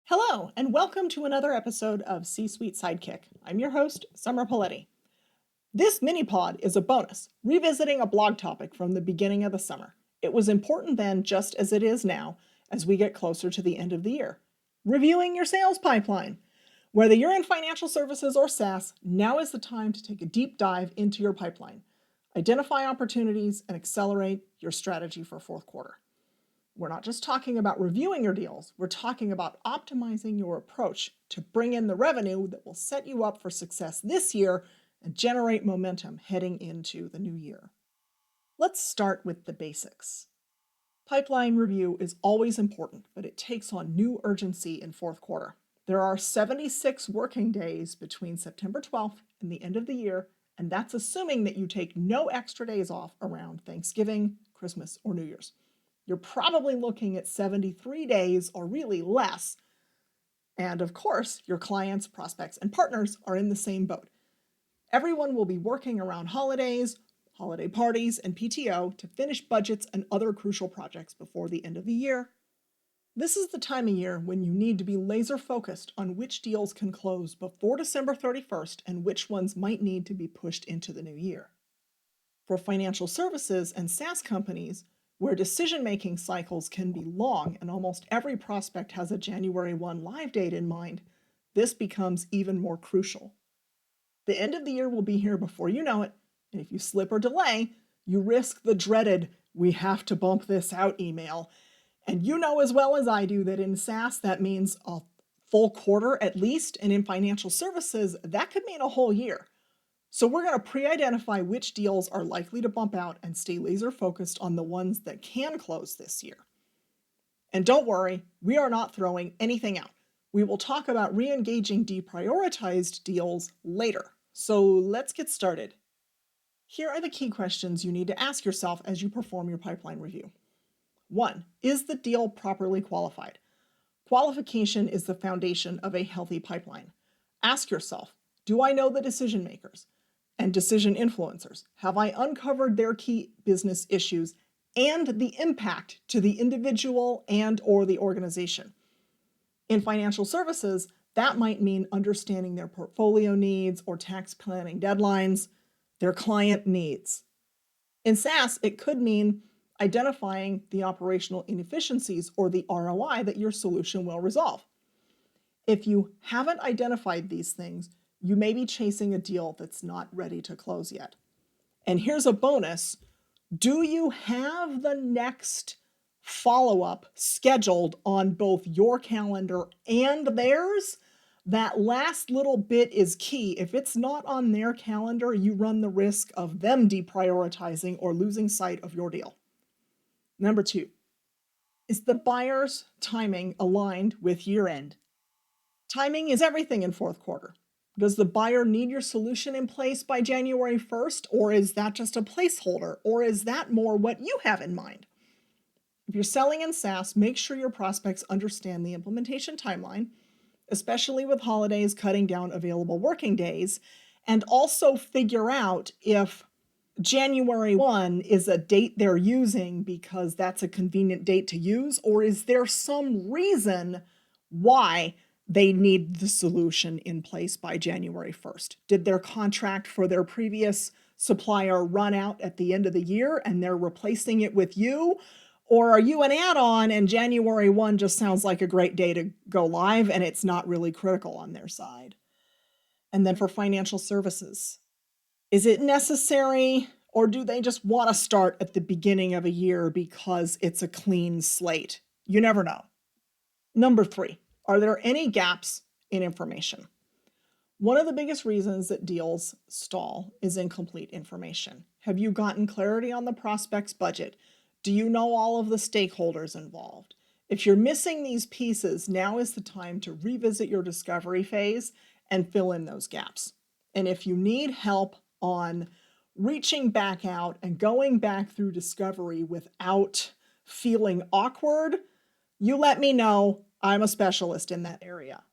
Hello, and welcome to another episode of C-Suite Sidekick. I'm your host, Summer Paletti. This mini-pod is a bonus, revisiting a blog topic from the beginning of the summer. It was important then, just as it is now, as we get closer to the end of the year. Reviewing your sales pipeline. Whether you're in financial services or SaaS, now is the time to take a deep dive into your pipeline. Identify opportunities and accelerate your strategy for fourth quarter. We're not just talking about reviewing your deals, we're talking about optimizing your approach to bring in the revenue that will set you up for success this year and generate momentum heading into the new year. Let's start with the basics. Pipeline review is always important, but it takes on new urgency in fourth quarter. There are 76 working days between September 12th and the end of the year, and that's assuming that you take no extra days off around Thanksgiving, Christmas, or New Year's. You're probably looking at 73 days or really less. And of course, your clients, prospects, and partners are in the same boat. Everyone will be working around holidays, holiday parties, and PTO to finish budgets and other crucial projects before the end of the year. This is the time of year when you need to be laser focused on which deals can close before December 31st and which ones might need to be pushed into the new year. For financial services and SaaS companies, where decision-making cycles can be long and almost every prospect has a January 1 live date in mind, this becomes even more crucial. The end of the year will be here before you know it, and if you slip or delay, you risk the dreaded "we have to bump this out" email. And you know as well as I do that in SaaS that means a full quarter at least, and in financial services that could mean a whole year. So we're going to pre-identify which deals are likely to bump out and stay laser focused on the ones that can close this year. And don't worry, we are not throwing anything out. We will talk about re-engaging deprioritized deals later. So let's get started. Here are the key questions you need to ask yourself as you perform your pipeline review. 1. Is the deal properly qualified? Qualification is the foundation of a healthy pipeline. Ask yourself, do I know the decision makers and decision influencers? Have I uncovered their key business issues and the impact to the individual and or the organization? In financial services, that might mean understanding their portfolio needs or tax planning deadlines, their client needs. In SaaS, it could mean identifying the operational inefficiencies or the ROI that your solution will resolve. If you haven't identified these things, you may be chasing a deal that's not ready to close yet. And here's a bonus. Do you have the next follow-up scheduled on both your calendar and theirs? That last little bit is key. If it's not on their calendar, you run the risk of them deprioritizing or losing sight of your deal. Number 2, is the buyer's timing aligned with year-end? Timing is everything in fourth quarter. Does the buyer need your solution in place by January 1st, or is that just a placeholder, or is that more what you have in mind? If you're selling in SaaS, make sure your prospects understand the implementation timeline, especially with holidays cutting down available working days, and also figure out if January 1 is a date they're using because that's a convenient date to use, or is there some reason why they need the solution in place by January 1st. Did their contract for their previous supplier run out at the end of the year and they're replacing it with you? Or are you an add-on and January 1 just sounds like a great day to go live and it's not really critical on their side? And then for financial services, is it necessary or do they just want to start at the beginning of a year because it's a clean slate? You never know. Number 3. Are there any gaps in information? One of the biggest reasons that deals stall is incomplete information. Have you gotten clarity on the prospect's budget? Do you know all of the stakeholders involved? If you're missing these pieces, now is the time to revisit your discovery phase and fill in those gaps. And if you need help on reaching back out and going back through discovery without feeling awkward, you let me know. I'm a specialist in that area.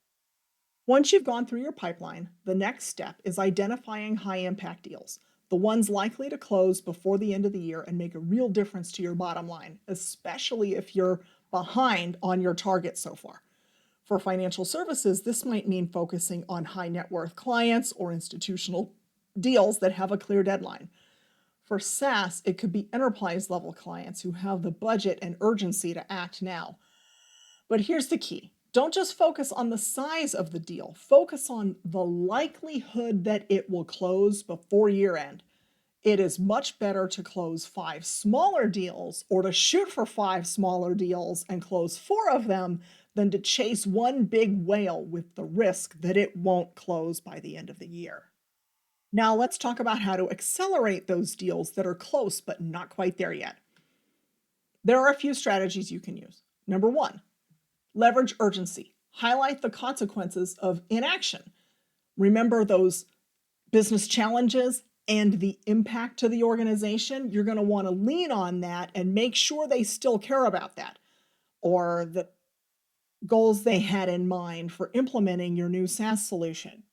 Once you've gone through your pipeline, the next step is identifying high-impact deals, the ones likely to close before the end of the year and make a real difference to your bottom line, especially if you're behind on your target so far. For financial services, this might mean focusing on high net worth clients or institutional deals that have a clear deadline. For SaaS, it could be enterprise level clients who have the budget and urgency to act now. But here's the key. Don't just focus on the size of the deal. Focus on the likelihood that it will close before year end. It is much better to close 5 smaller deals or to shoot for 5 smaller deals and close 4 of them than to chase one big whale with the risk that it won't close by the end of the year. Now let's talk about how to accelerate those deals that are close but not quite there yet. There are a few strategies you can use. Number 1, leverage urgency. Highlight the consequences of inaction. Remember those business challenges and the impact to the organization. You're going to want to lean on that and make sure they still care about that, or the goals they had in mind for implementing your new SaaS solution.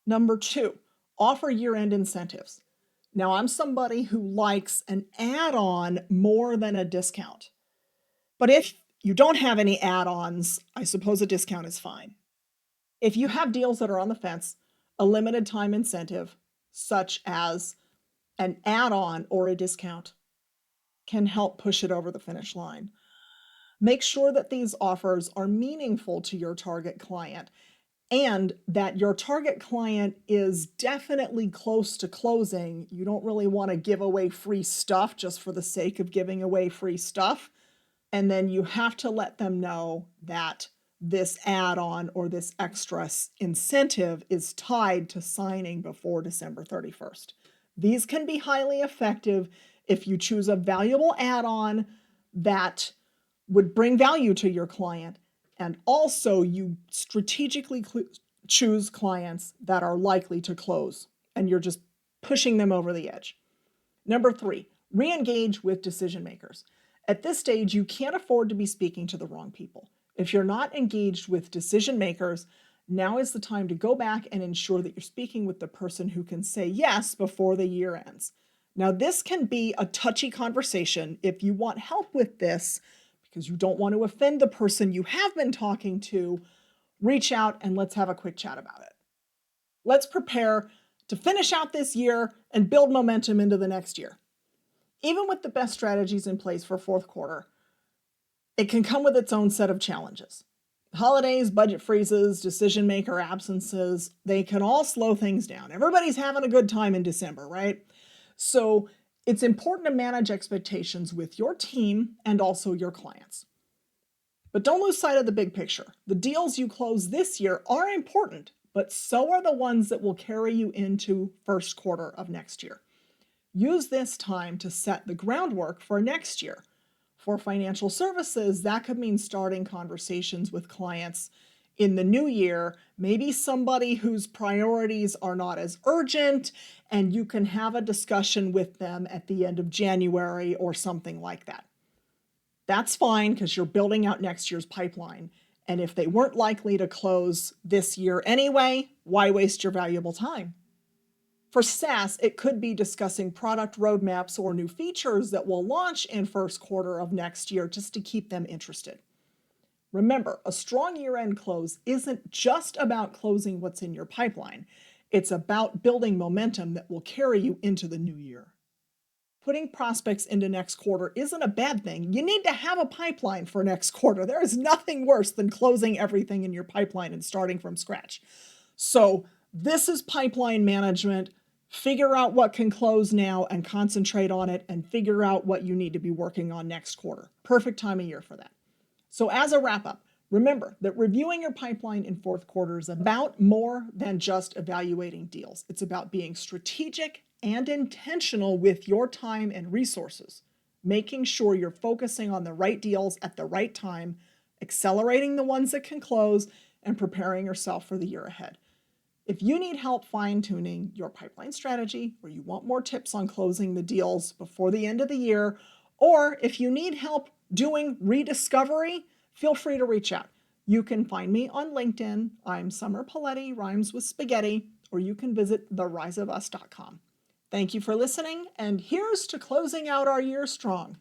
Number 2, offer year-end incentives. Now, I'm somebody who likes an add-on more than a discount. But if you don't have any add-ons, I suppose a discount is fine. If you have deals that are on the fence, a limited time incentive, such as an add-on or a discount, can help push it over the finish line. Make sure that these offers are meaningful to your target client and that your target client is definitely close to closing. You don't really want to give away free stuff just for the sake of giving away free stuff. And then you have to let them know that this add-on or this extra incentive is tied to signing before December 31st. These can be highly effective if you choose a valuable add-on that would bring value to your client, and also you strategically choose clients that are likely to close, and you're just pushing them over the edge. Number 3, re-engage with decision makers. At this stage, you can't afford to be speaking to the wrong people. If you're not engaged with decision makers, now is the time to go back and ensure that you're speaking with the person who can say yes before the year ends. Now, this can be a touchy conversation. If you want help with this, because you don't want to offend the person you have been talking to, reach out and let's have a quick chat about it. Let's prepare to finish out this year and build momentum into the next year. Even with the best strategies in place for fourth quarter, it can come with its own set of challenges. Holidays, budget freezes, decision maker absences, they can all slow things down. Everybody's having a good time in December, right? So it's important to manage expectations with your team and also your clients. But don't lose sight of the big picture. The deals you close this year are important, but so are the ones that will carry you into first quarter of next year. Use this time to set the groundwork for next year. For financial services, that could mean starting conversations with clients in the new year, maybe somebody whose priorities are not as urgent, and you can have a discussion with them at the end of January or something like that. That's fine because you're building out next year's pipeline. And if they weren't likely to close this year anyway, why waste your valuable time? For SaaS, it could be discussing product roadmaps or new features that will launch in first quarter of next year just to keep them interested. Remember, a strong year-end close isn't just about closing what's in your pipeline. It's about building momentum that will carry you into the new year. Putting prospects into next quarter isn't a bad thing. You need to have a pipeline for next quarter. There is nothing worse than closing everything in your pipeline and starting from scratch. So this is pipeline management. Figure out what can close now and concentrate on it, and figure out what you need to be working on next quarter. Perfect time of year for that. So as a wrap up, remember that reviewing your pipeline in fourth quarter is about more than just evaluating deals. It's about being strategic and intentional with your time and resources, making sure you're focusing on the right deals at the right time, accelerating the ones that can close, and preparing yourself for the year ahead. If you need help fine-tuning your pipeline strategy, or you want more tips on closing the deals before the end of the year, or if you need help doing rediscovery, feel free to reach out. You can find me on LinkedIn. I'm Summer Poletti, rhymes with spaghetti, or you can visit theriseofus.com. Thank you for listening, and here's to closing out our year strong.